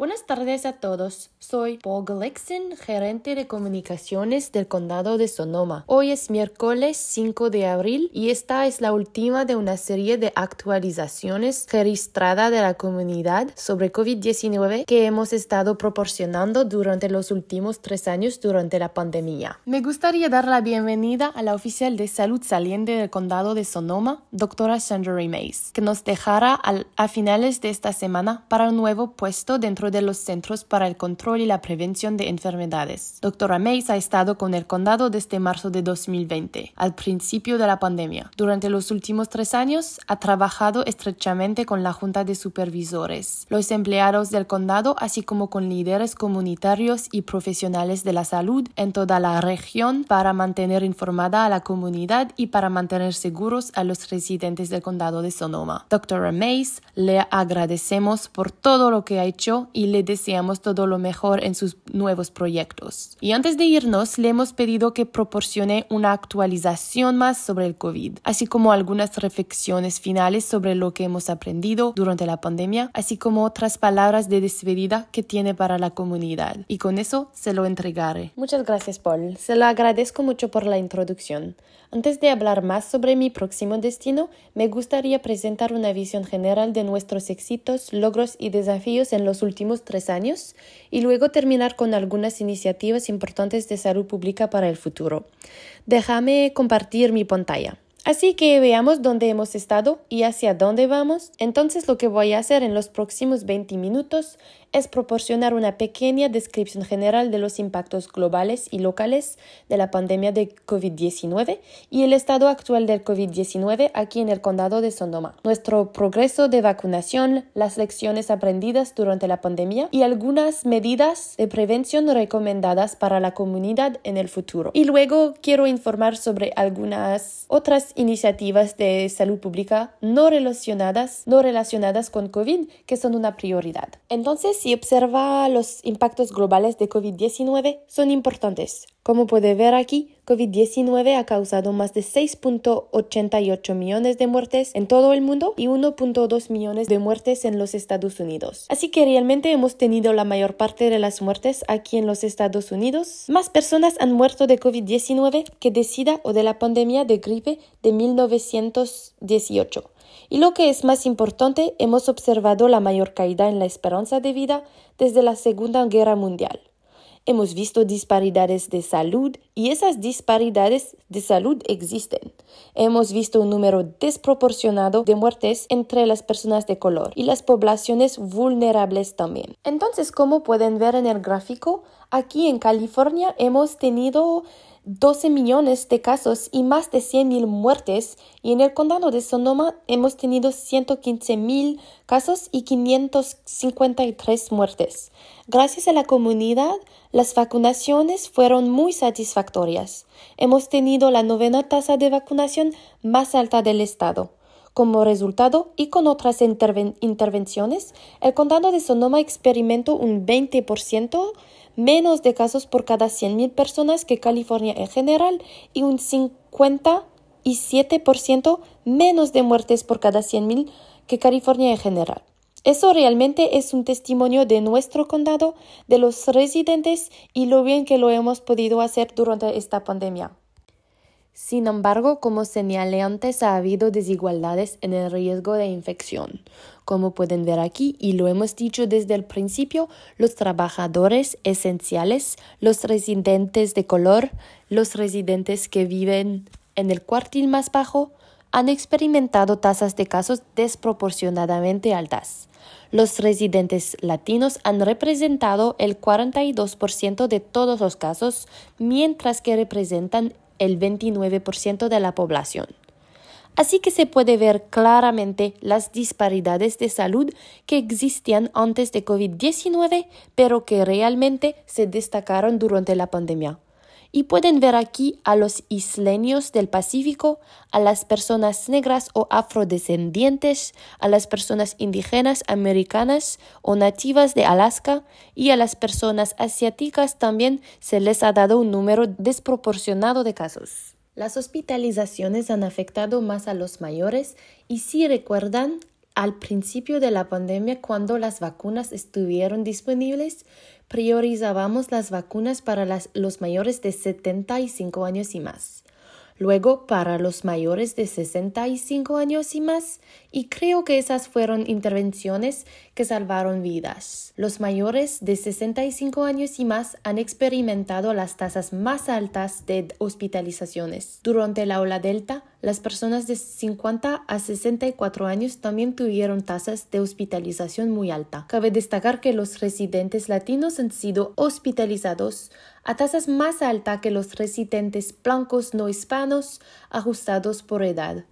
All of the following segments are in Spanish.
Buenas tardes a todos. Soy Paul Gullikson, gerente de comunicaciones del Condado de Sonoma. Hoy es miércoles 5 de abril y esta es la última de una serie de actualizaciones registradas de la comunidad sobre COVID-19 que hemos estado proporcionando durante los últimos 3 años durante la pandemia. Me gustaría dar la bienvenida a la oficial de salud saliente del Condado de Sonoma, doctora Sandra Mays, que nos dejará a finales de esta semana para un nuevo puesto dentro de los Centros para el Control y la Prevención de Enfermedades. Doctora Mays ha estado con el condado desde marzo de 2020, al principio de la pandemia. Durante los últimos 3 años, ha trabajado estrechamente con la Junta de Supervisores, los empleados del condado, así como con líderes comunitarios y profesionales de la salud en toda la región para mantener informada a la comunidad y para mantener seguros a los residentes del condado de Sonoma. Doctora Mays, le agradecemos por todo lo que ha hecho y le deseamos todo lo mejor en sus nuevos proyectos. Y antes de irnos, le hemos pedido que proporcione una actualización más sobre el COVID, así como algunas reflexiones finales sobre lo que hemos aprendido durante la pandemia, así como otras palabras de despedida que tiene para la comunidad. Y con eso se lo entregaré. Muchas gracias, Paul. Se lo agradezco mucho por la introducción. Antes de hablar más sobre mi próximo destino, me gustaría presentar una visión general de nuestros éxitos, logros y desafíos en los últimos 3 años y luego terminar con algunas iniciativas importantes de salud pública para el futuro. Déjame compartir mi pantalla. Así que veamos dónde hemos estado y hacia dónde vamos. Entonces lo que voy a hacer en los próximos 20 minutos es proporcionar una pequeña descripción general de los impactos globales y locales de la pandemia de COVID-19 y el estado actual del COVID-19 aquí en el condado de Sonoma, nuestro progreso de vacunación, las lecciones aprendidas durante la pandemia y algunas medidas de prevención recomendadas para la comunidad en el futuro. Y luego quiero informar sobre algunas otras iniciativas de salud pública no relacionadas con COVID que son una prioridad. Entonces, si observa los impactos globales de COVID-19, son importantes. Como puede ver aquí, COVID-19 ha causado más de 6.88 millones de muertes en todo el mundo y 1.2 millones de muertes en los Estados Unidos. Así que realmente hemos tenido la mayor parte de las muertes aquí en los Estados Unidos. Más personas han muerto de COVID-19 que de SIDA o de la pandemia de gripe de 1918. Y lo que es más importante, hemos observado la mayor caída en la esperanza de vida desde la Segunda Guerra Mundial. Hemos visto disparidades de salud y esas disparidades de salud existen. Hemos visto un número desproporcionado de muertes entre las personas de color y las poblaciones vulnerables también. Entonces, como pueden ver en el gráfico, aquí en California hemos tenido 12 millones de casos y más de 100,000 muertes, y en el condado de Sonoma hemos tenido 115,000 casos y 553 muertes. Gracias a la comunidad, las vacunaciones fueron muy satisfactorias. Hemos tenido la 9ª tasa de vacunación más alta del estado. Como resultado, y con otras intervenciones, el condado de Sonoma experimentó un 20% menos de casos por cada 100,000 personas que California en general y un 57% menos de muertes por cada 100,000 que California en general. Eso realmente es un testimonio de nuestro condado, de los residentes y lo bien que lo hemos podido hacer durante esta pandemia. Sin embargo, como señalé antes, ha habido desigualdades en el riesgo de infección. Como pueden ver aquí, y lo hemos dicho desde el principio, los trabajadores esenciales, los residentes de color, los residentes que viven en el cuartil más bajo, han experimentado tasas de casos desproporcionadamente altas. Los residentes latinos han representado el 42% de todos los casos, mientras que representan el 29% de la población. Así que se puede ver claramente las disparidades de salud que existían antes de COVID-19, pero que realmente se destacaron durante la pandemia. Y pueden ver aquí a los isleños del Pacífico, a las personas negras o afrodescendientes, a las personas indígenas americanas o nativas de Alaska y a las personas asiáticas también se les ha dado un número desproporcionado de casos. Las hospitalizaciones han afectado más a los mayores y si recuerdan, al principio de la pandemia, cuando las vacunas estuvieron disponibles, priorizábamos las vacunas para los mayores de 75 años y más. Luego para los mayores de 65 años y más, y creo que esas fueron intervenciones que salvaron vidas. Los mayores de 65 años y más han experimentado las tasas más altas de hospitalizaciones. Durante la ola Delta, las personas de 50 a 64 años también tuvieron tasas de hospitalización muy alta. Cabe destacar que los residentes latinos han sido hospitalizados a tasas más altas que los residentes blancos no hispanos ajustados por edad.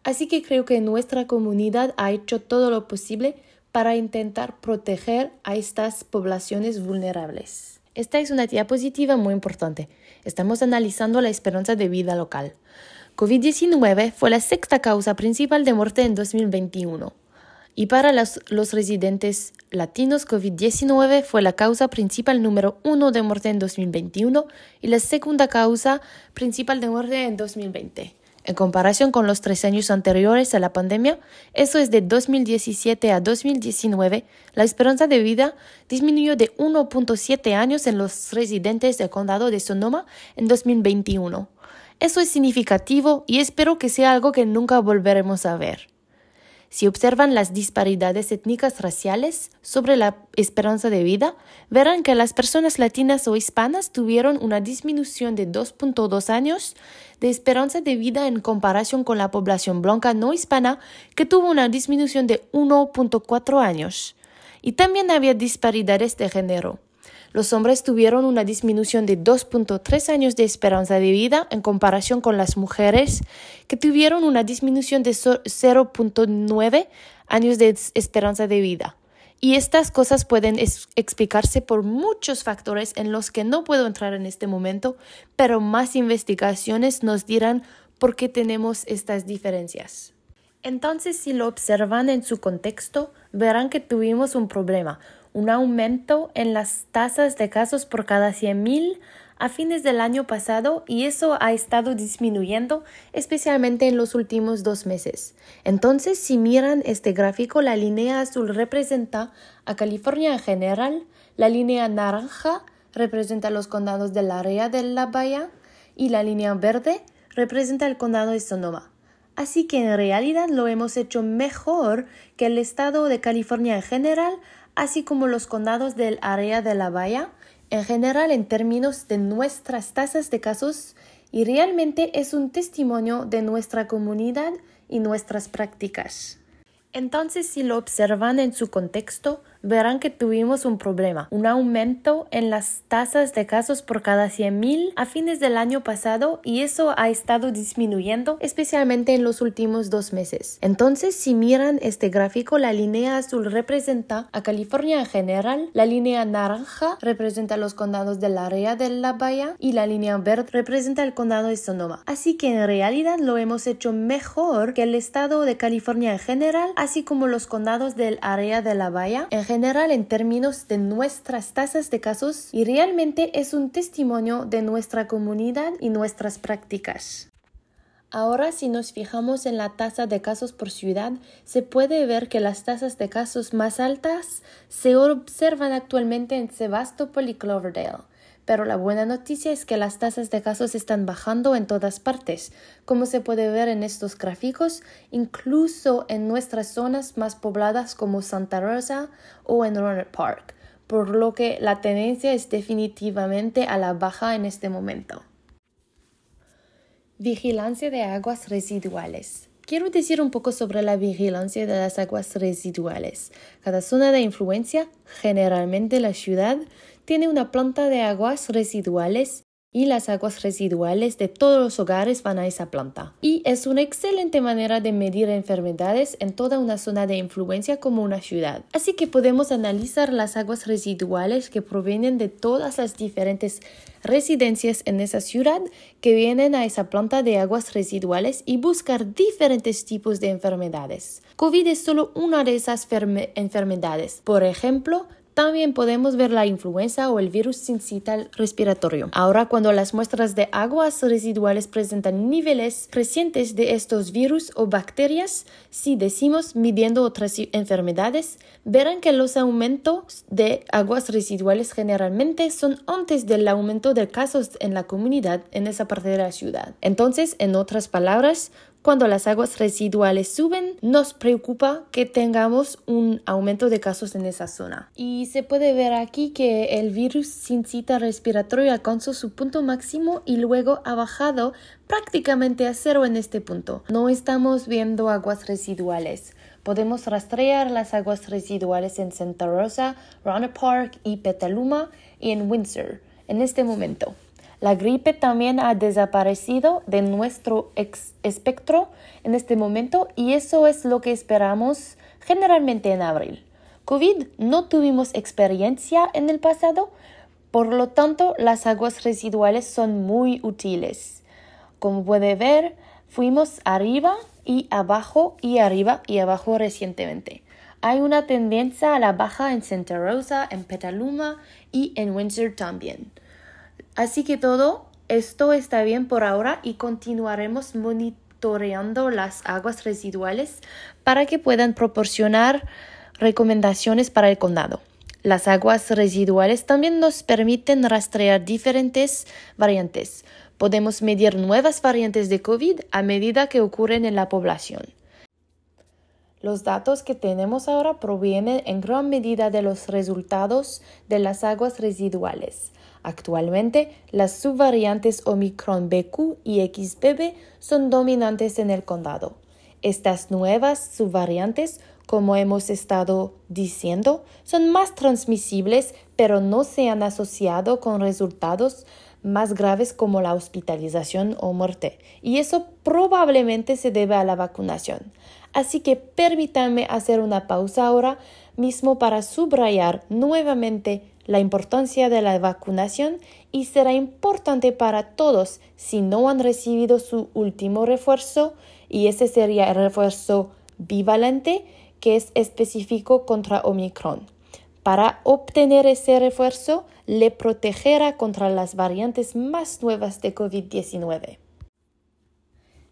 Así que creo que nuestra comunidad ha hecho todo lo posible para intentar proteger a estas poblaciones vulnerables. Esta es una diapositiva muy importante. Estamos analizando la esperanza de vida local. COVID-19 fue la sexta causa principal de muerte en 2021. Y para los residentes latinos, COVID-19 fue la causa principal número 1 de muerte en 2021 y la segunda causa principal de muerte en 2020. En comparación con los 3 años anteriores a la pandemia, eso es de 2017 a 2019, la esperanza de vida disminuyó de 1.7 años en los residentes del condado de Sonoma en 2021. Eso es significativo y espero que sea algo que nunca volveremos a ver. Si observan las disparidades étnicas raciales sobre la esperanza de vida, verán que las personas latinas o hispanas tuvieron una disminución de 2.2 años de esperanza de vida en comparación con la población blanca no hispana, que tuvo una disminución de 1.4 años. Y también había disparidades de género. Los hombres tuvieron una disminución de 2.3 años de esperanza de vida en comparación con las mujeres, que tuvieron una disminución de 0.9 años de esperanza de vida. Y estas cosas pueden explicarse por muchos factores en los que no puedo entrar en este momento, pero más investigaciones nos dirán por qué tenemos estas diferencias. Entonces, si lo observan en su contexto, verán que tuvimos un problema. Un aumento en las tasas de casos por cada 100,000 a fines del año pasado, y eso ha estado disminuyendo, especialmente en los últimos 2 meses. Entonces, si miran este gráfico, la línea azul representa a California en general, la línea naranja representa los condados del área de la bahía y la línea verde representa el condado de Sonoma. Así que en realidad lo hemos hecho mejor que el estado de California en general, así como los condados del área de la bahía, en general en términos de nuestras tasas de casos, y realmente es un testimonio de nuestra comunidad y nuestras prácticas. Entonces, si lo observan en su contexto, verán que tuvimos un problema, un aumento en las tasas de casos por cada 100,000 a fines del año pasado, y eso ha estado disminuyendo, especialmente en los últimos 2 meses. Entonces, si miran este gráfico, la línea azul representa a California en general, la línea naranja representa los condados del área de la bahía y la línea verde representa el condado de Sonoma. Así que en realidad lo hemos hecho mejor que el estado de California en general, así como los condados del área de la bahía, en general en términos de nuestras tasas de casos, y realmente es un testimonio de nuestra comunidad y nuestras prácticas. Ahora, si nos fijamos en la tasa de casos por ciudad, se puede ver que las tasas de casos más altas se observan actualmente en Sebastopol y Cloverdale. Pero la buena noticia es que las tasas de casos están bajando en todas partes, como se puede ver en estos gráficos, incluso en nuestras zonas más pobladas como Santa Rosa o en Rohnert Park, por lo que la tendencia es definitivamente a la baja en este momento. Vigilancia de aguas residuales. Quiero decir un poco sobre la vigilancia de las aguas residuales. Cada zona de influencia, generalmente la ciudad, tiene una planta de aguas residuales, y las aguas residuales de todos los hogares van a esa planta. Y es una excelente manera de medir enfermedades en toda una zona de influencia como una ciudad. Así que podemos analizar las aguas residuales que provienen de todas las diferentes residencias en esa ciudad que vienen a esa planta de aguas residuales y buscar diferentes tipos de enfermedades. COVID es solo una de esas enfermedades. Por ejemplo, también podemos ver la influenza o el virus sincitial respiratorio. Ahora, cuando las muestras de aguas residuales presentan niveles crecientes de estos virus o bacterias, si decimos midiendo otras enfermedades, verán que los aumentos de aguas residuales generalmente son antes del aumento de casos en la comunidad en esa parte de la ciudad. Entonces, en otras palabras, cuando las aguas residuales suben, nos preocupa que tengamos un aumento de casos en esa zona. Y se puede ver aquí que el virus sincitial respiratorio alcanzó su punto máximo y luego ha bajado prácticamente a cero en este punto. No estamos viendo aguas residuales. Podemos rastrear las aguas residuales en Santa Rosa, Rohnert Park y Petaluma y en Windsor en este momento. La gripe también ha desaparecido de nuestro espectro en este momento y eso es lo que esperamos generalmente en abril. COVID no tuvimos experiencia en el pasado, por lo tanto las aguas residuales son muy útiles. Como puede ver, fuimos arriba y abajo y arriba y abajo recientemente. Hay una tendencia a la baja en Santa Rosa, en Petaluma y en Windsor también. Así que todo esto está bien por ahora y continuaremos monitoreando las aguas residuales para que puedan proporcionar recomendaciones para el condado. Las aguas residuales también nos permiten rastrear diferentes variantes. Podemos medir nuevas variantes de COVID a medida que ocurren en la población. Los datos que tenemos ahora provienen en gran medida de los resultados de las aguas residuales. Actualmente, las subvariantes Omicron BQ y XBB son dominantes en el condado. Estas nuevas subvariantes, como hemos estado diciendo, son más transmisibles, pero no se han asociado con resultados más graves como la hospitalización o muerte, y eso probablemente se debe a la vacunación. Así que permítanme hacer una pausa ahora mismo para subrayar nuevamente la importancia de la vacunación y será importante para todos si no han recibido su último refuerzo, y ese sería el refuerzo bivalente que es específico contra Omicron. Para obtener ese refuerzo, le protegerá contra las variantes más nuevas de COVID-19.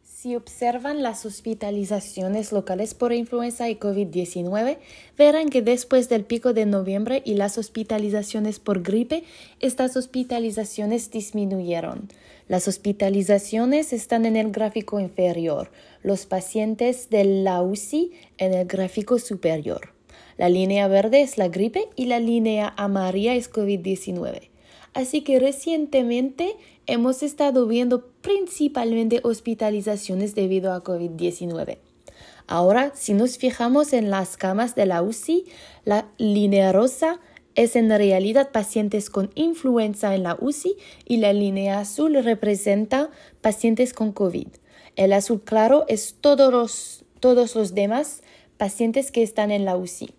Si observan las hospitalizaciones locales por influenza y COVID-19, verán que después del pico de noviembre y las hospitalizaciones por gripe, estas hospitalizaciones disminuyeron. Las hospitalizaciones están en el gráfico inferior, los pacientes de la UCI en el gráfico superior. La línea verde es la gripe y la línea amarilla es COVID-19. Así que recientemente hemos estado viendo principalmente hospitalizaciones debido a COVID-19. Ahora, si nos fijamos en las camas de la UCI, la línea rosa es en realidad pacientes con influenza en la UCI y la línea azul representa pacientes con COVID. El azul claro es todos los demás pacientes que están en la UCI.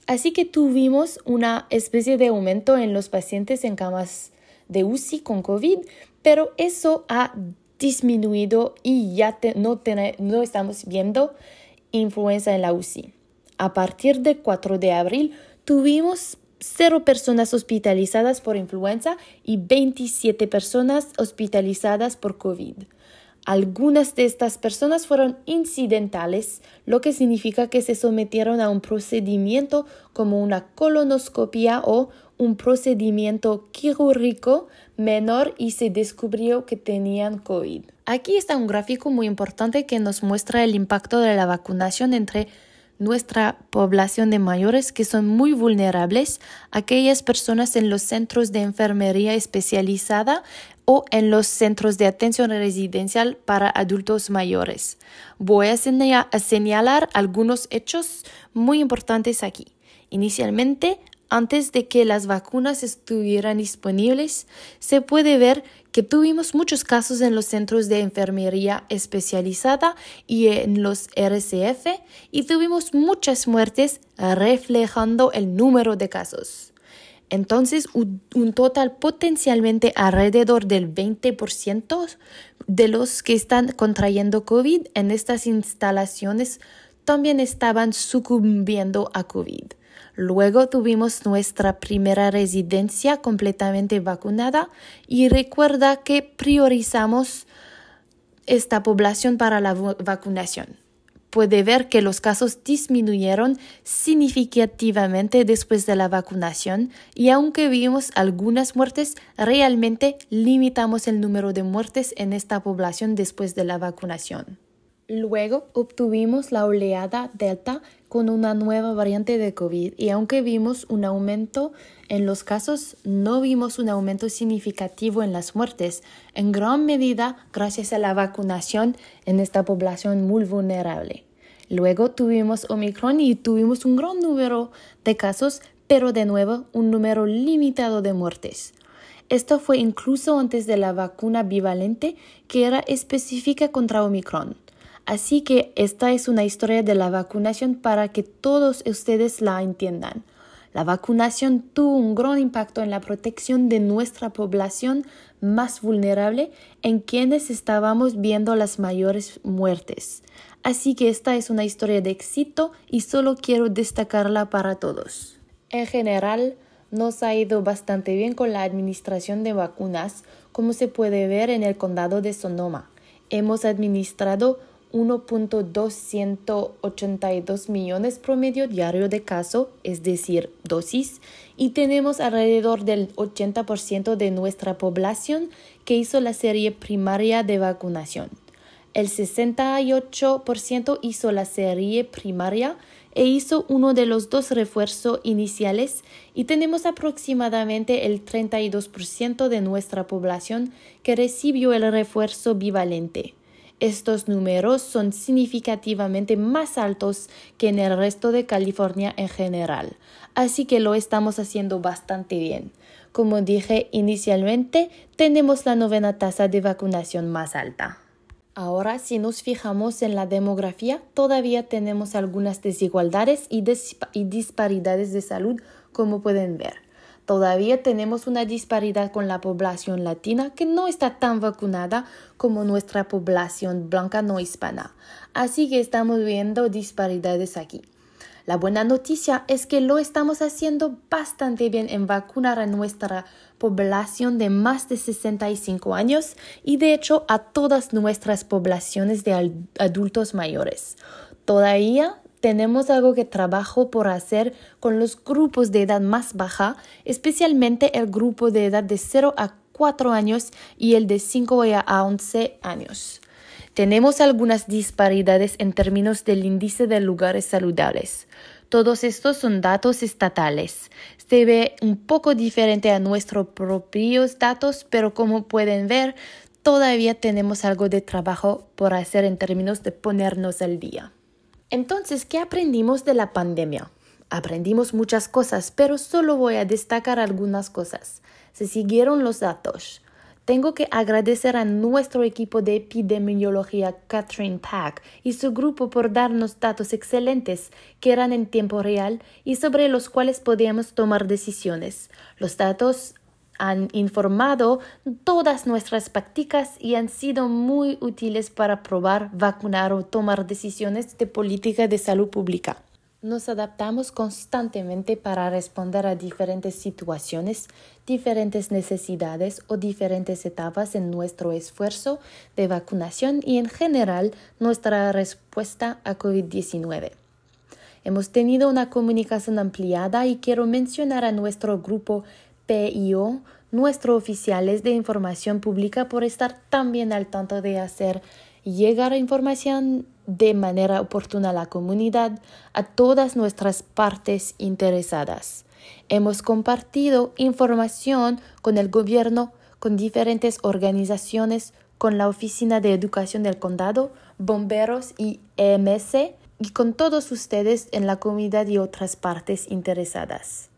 Así que tuvimos una especie de aumento en los pacientes en camas de UCI con COVID, pero eso ha disminuido y ya no estamos viendo influenza en la UCI. A partir del 4 de abril tuvimos 0 personas hospitalizadas por influenza y 27 personas hospitalizadas por COVID. Algunas de estas personas fueron incidentales, lo que significa que se sometieron a un procedimiento como una colonoscopia o un procedimiento quirúrgico menor y se descubrió que tenían COVID. Aquí está un gráfico muy importante que nos muestra el impacto de la vacunación entre nuestra población de mayores que son muy vulnerables, aquellas personas en los centros de enfermería especializada o en los centros de atención residencial para adultos mayores. Voy a señalar algunos hechos muy importantes aquí. Inicialmente, antes de que las vacunas estuvieran disponibles, se puede ver que tuvimos muchos casos en los centros de enfermería especializada y en los RCF y tuvimos muchas muertes reflejando el número de casos. Entonces, un total potencialmente alrededor del 20% de los que están contrayendo COVID en estas instalaciones también estaban sucumbiendo a COVID. Luego tuvimos nuestra primera residencia completamente vacunada y recuerda que priorizamos esta población para la vacunación. Puede ver que los casos disminuyeron significativamente después de la vacunación y aunque vimos algunas muertes, realmente limitamos el número de muertes en esta población después de la vacunación. Luego obtuvimos la oleada Delta con una nueva variante de COVID y aunque vimos un aumento en los casos, no vimos un aumento significativo en las muertes, en gran medida gracias a la vacunación en esta población muy vulnerable. Luego tuvimos Omicron y tuvimos un gran número de casos, pero de nuevo un número limitado de muertes. Esto fue incluso antes de la vacuna bivalente que era específica contra Omicron. Así que esta es una historia de la vacunación para que todos ustedes la entiendan. La vacunación tuvo un gran impacto en la protección de nuestra población más vulnerable, en quienes estábamos viendo las mayores muertes. Así que esta es una historia de éxito y solo quiero destacarla para todos. En general, nos ha ido bastante bien con la administración de vacunas, como se puede ver en el condado de Sonoma. Hemos administrado 1.282 millones promedio diario de caso, es decir, dosis, y tenemos alrededor del 80% de nuestra población que hizo la serie primaria de vacunación. El 68% hizo la serie primaria e hizo uno de los 2 refuerzos iniciales y tenemos aproximadamente el 32% de nuestra población que recibió el refuerzo bivalente. Estos números son significativamente más altos que en el resto de California en general, así que lo estamos haciendo bastante bien. Como dije inicialmente, tenemos la 9ª tasa de vacunación más alta. Ahora, si nos fijamos en la demografía, todavía tenemos algunas desigualdades y disparidades de salud, como pueden ver. Todavía tenemos una disparidad con la población latina que no está tan vacunada como nuestra población blanca no hispana. Así que estamos viendo disparidades aquí. La buena noticia es que lo estamos haciendo bastante bien en vacunar a nuestra población de más de 65 años y de hecho a todas nuestras poblaciones de adultos mayores. Todavía tenemos algo que trabajo por hacer con los grupos de edad más baja, especialmente el grupo de edad de 0 a 4 años y el de 5 a 11 años. Tenemos algunas disparidades en términos del índice de lugares saludables. Todos estos son datos estatales. Se ve un poco diferente a nuestros propios datos, pero como pueden ver, todavía tenemos algo de trabajo por hacer en términos de ponernos al día. Entonces, ¿qué aprendimos de la pandemia? Aprendimos muchas cosas, pero solo voy a destacar algunas cosas. Se siguieron los datos. Tengo que agradecer a nuestro equipo de epidemiología Catherine Pack y su grupo por darnos datos excelentes que eran en tiempo real y sobre los cuales podíamos tomar decisiones. Los datos han informado todas nuestras prácticas y han sido muy útiles para probar, vacunar o tomar decisiones de política de salud pública. Nos adaptamos constantemente para responder a diferentes situaciones, diferentes necesidades o diferentes etapas en nuestro esfuerzo de vacunación y en general nuestra respuesta a COVID-19. Hemos tenido una comunicación ampliada y quiero mencionar a nuestro grupo PIO, nuestros oficiales de información pública, por estar también al tanto de hacer llegar información de manera oportuna a la comunidad, a todas nuestras partes interesadas. Hemos compartido información con el gobierno, con diferentes organizaciones, con la Oficina de Educación del Condado, bomberos y EMS, y con todos ustedes en la comunidad y otras partes interesadas.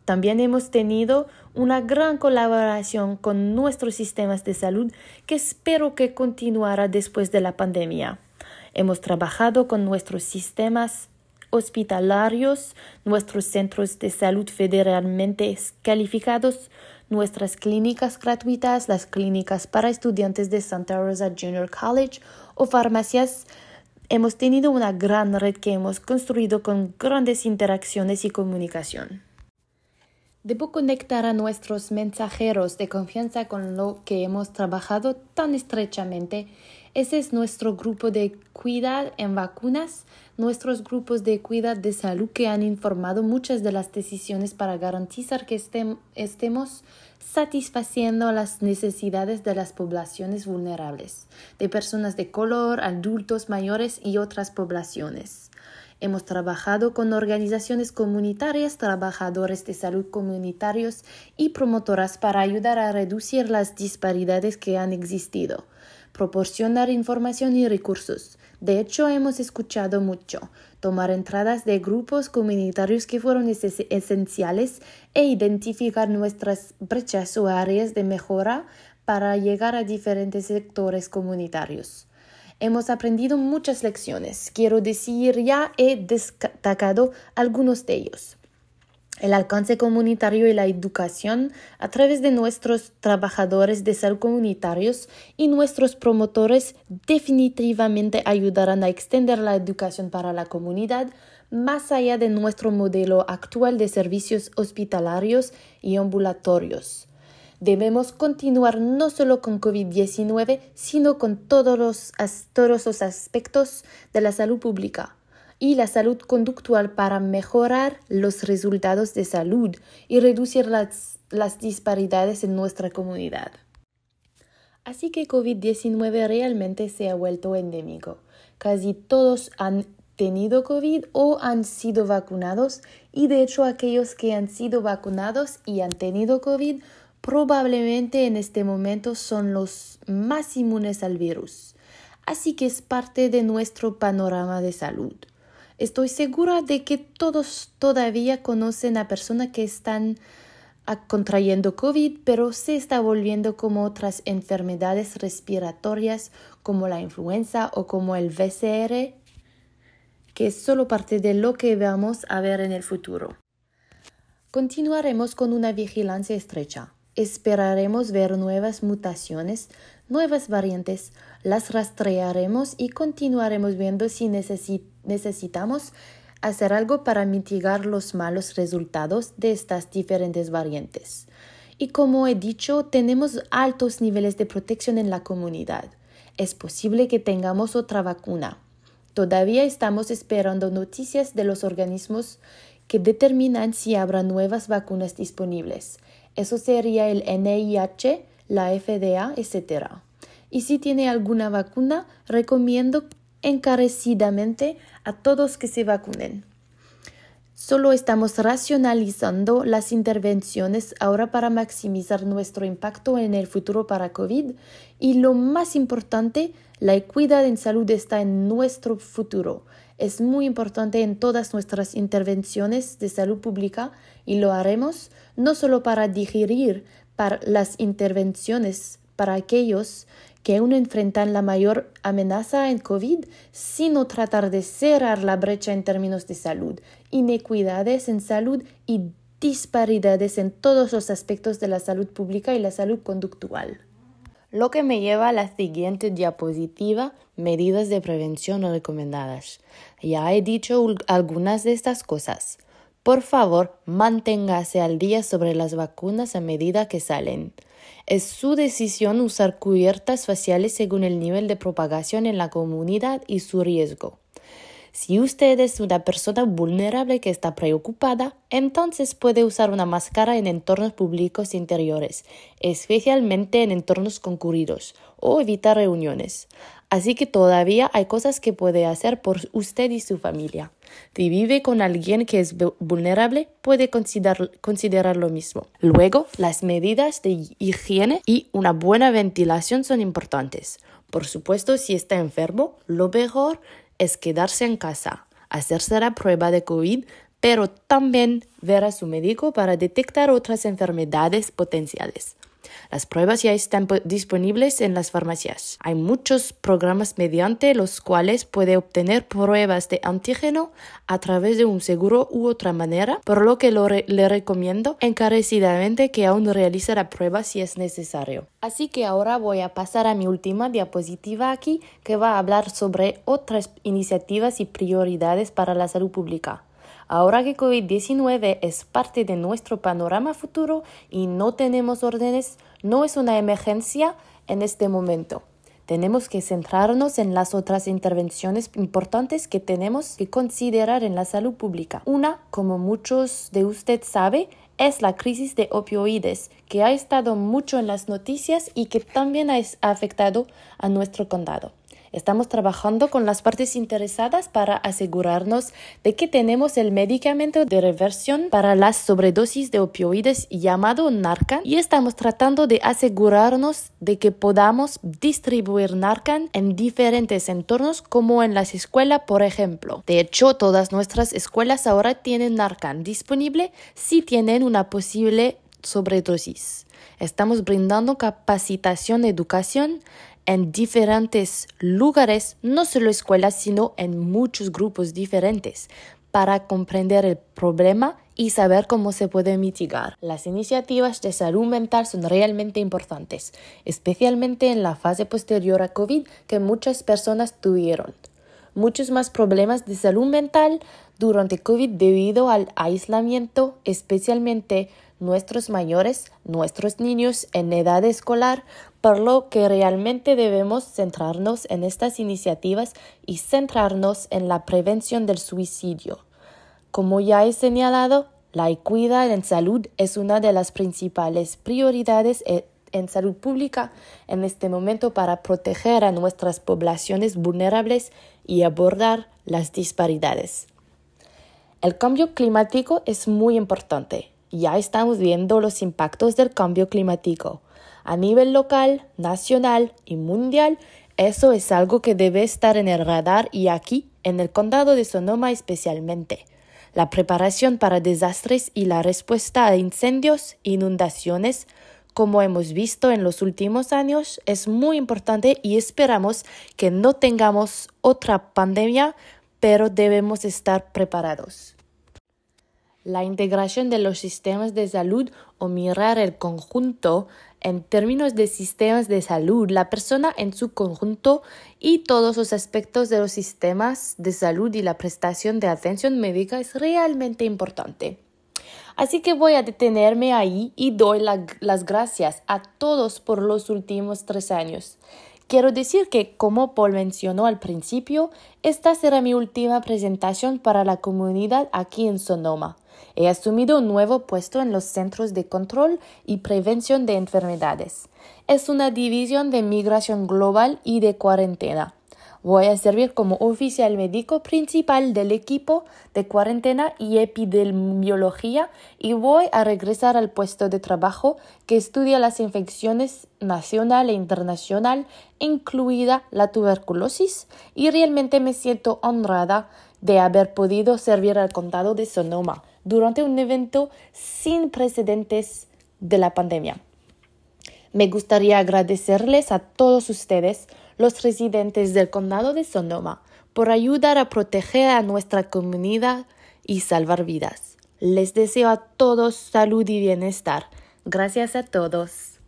También hemos tenido una gran colaboración con nuestros sistemas de salud que espero que continuará después de la pandemia. Hemos trabajado con nuestros sistemas hospitalarios, nuestros centros de salud federalmente calificados, nuestras clínicas gratuitas, las clínicas para estudiantes de Santa Rosa Junior College o farmacias Hemos tenido una gran red que hemos construido con grandes interacciones y comunicación. Debo conectar a nuestros mensajeros de confianza con lo que hemos trabajado tan estrechamente. Ese es nuestro grupo de cuidado en vacunas, nuestros grupos de cuidado de salud que han informado muchas de las decisiones para garantizar que estemos satisfaciendo las necesidades de las poblaciones vulnerables, de personas de color, adultos mayores y otras poblaciones. Hemos trabajado con organizaciones comunitarias, trabajadores de salud comunitarios y promotoras para ayudar a reducir las disparidades que han existido, proporcionar información y recursos. De hecho, hemos escuchado mucho, tomar entradas de grupos comunitarios que fueron esenciales e identificar nuestras brechas o áreas de mejora para llegar a diferentes sectores comunitarios. Hemos aprendido muchas lecciones. Quiero decir, ya he destacado algunos de ellos. El alcance comunitario y la educación a través de nuestros trabajadores de salud comunitarios y nuestros promotores definitivamente ayudarán a extender la educación para la comunidad más allá de nuestro modelo actual de servicios hospitalarios y ambulatorios. Debemos continuar no solo con COVID-19, sino con todos los aspectos de la salud pública y la salud conductual para mejorar los resultados de salud y reducir las disparidades en nuestra comunidad. Así que COVID-19 realmente se ha vuelto endémico. Casi todos han tenido COVID o han sido vacunados y de hecho aquellos que han sido vacunados y han tenido COVID probablemente en este momento son los más inmunes al virus. Así que es parte de nuestro panorama de salud. Estoy segura de que todos todavía conocen a personas que están contrayendo COVID, pero se está volviendo como otras enfermedades respiratorias como la influenza o como el VCR, que es solo parte de lo que vamos a ver en el futuro. Continuaremos con una vigilancia estrecha. Esperaremos ver nuevas mutaciones, nuevas variantes, las rastrearemos y continuaremos viendo si necesitamos hacer algo para mitigar los malos resultados de estas diferentes variantes. Y como he dicho, tenemos altos niveles de protección en la comunidad. Es posible que tengamos otra vacuna. Todavía estamos esperando noticias de los organismos que determinan si habrá nuevas vacunas disponibles. Eso sería el NIH, la FDA, etc. Y si tiene alguna vacuna, recomiendo encarecidamente a todos que se vacunen. Solo estamos racionalizando las intervenciones ahora para maximizar nuestro impacto en el futuro para COVID y lo más importante, la equidad en salud está en nuestro futuro. Es muy importante en todas nuestras intervenciones de salud pública y lo haremos no solo para digerir para las intervenciones para aquellos que aún enfrentan la mayor amenaza en COVID, sino tratar de cerrar la brecha en términos de salud, inequidades en salud y disparidades en todos los aspectos de la salud pública y la salud conductual. Lo que me lleva a la siguiente diapositiva, medidas de prevención recomendadas. Ya he dicho algunas de estas cosas. Por favor, manténgase al día sobre las vacunas a medida que salen. Es su decisión usar cubiertas faciales según el nivel de propagación en la comunidad y su riesgo. Si usted es una persona vulnerable que está preocupada, entonces puede usar una máscara en entornos públicos interiores, especialmente en entornos concurridos, o evitar reuniones. Así que todavía hay cosas que puede hacer por usted y su familia. Si vive con alguien que es vulnerable, puede considerar lo mismo. Luego, las medidas de higiene y una buena ventilación son importantes. Por supuesto, si está enfermo, lo mejor es quedarse en casa, hacerse la prueba de COVID, pero también ver a su médico para detectar otras enfermedades potenciales. Las pruebas ya están disponibles en las farmacias. Hay muchos programas mediante los cuales puede obtener pruebas de antígeno a través de un seguro u otra manera, por lo que le recomiendo encarecidamente que aún realice la prueba si es necesario. Así que ahora voy a pasar a mi última diapositiva aquí, que va a hablar sobre otras iniciativas y prioridades para la salud pública. Ahora que COVID-19 es parte de nuestro panorama futuro y no tenemos órdenes, no es una emergencia en este momento. Tenemos que centrarnos en las otras intervenciones importantes que tenemos que considerar en la salud pública. Una, como muchos de ustedes saben, es la crisis de opioides, que ha estado mucho en las noticias y que también ha afectado a nuestro condado. Estamos trabajando con las partes interesadas para asegurarnos de que tenemos el medicamento de reversión para las sobredosis de opioides llamado Narcan y estamos tratando de asegurarnos de que podamos distribuir Narcan en diferentes entornos como en las escuelas, por ejemplo. De hecho, todas nuestras escuelas ahora tienen Narcan disponible si tienen una posible sobredosis. Estamos brindando capacitación, educación en diferentes lugares, no solo escuelas, sino en muchos grupos diferentes, para comprender el problema y saber cómo se puede mitigar. Las iniciativas de salud mental son realmente importantes, especialmente en la fase posterior a COVID que muchas personas tuvieron. Muchos más problemas de salud mental durante COVID debido al aislamiento, especialmente nuestros mayores, nuestros niños en edad escolar, por lo que realmente debemos centrarnos en estas iniciativas y centrarnos en la prevención del suicidio. Como ya he señalado, la equidad en salud es una de las principales prioridades en salud pública en este momento para proteger a nuestras poblaciones vulnerables y abordar las disparidades. El cambio climático es muy importante. Ya estamos viendo los impactos del cambio climático. A nivel local, nacional y mundial, eso es algo que debe estar en el radar y aquí, en el condado de Sonoma especialmente. La preparación para desastres y la respuesta a incendios, inundaciones, como hemos visto en los últimos años, es muy importante y esperamos que no tengamos otra pandemia, pero debemos estar preparados. La integración de los sistemas de salud o mirar el conjunto en términos de sistemas de salud, la persona en su conjunto y todos los aspectos de los sistemas de salud y la prestación de atención médica es realmente importante. Así que voy a detenerme ahí y doy las gracias a todos por los últimos 3 años. Quiero decir que, como Paul mencionó al principio, esta será mi última presentación para la comunidad aquí en Sonoma. He asumido un nuevo puesto en los Centros de Control y Prevención de Enfermedades. Es una división de migración global y de cuarentena. Voy a servir como oficial médico principal del equipo de cuarentena y epidemiología y voy a regresar al puesto de trabajo que estudia las infecciones nacional e internacional, incluida la tuberculosis, y realmente me siento honrada de haber podido servir al condado de Sonoma durante un evento sin precedentes de la pandemia. Me gustaría agradecerles a todos ustedes, los residentes del condado de Sonoma, por ayudar a proteger a nuestra comunidad y salvar vidas. Les deseo a todos salud y bienestar. Gracias a todos.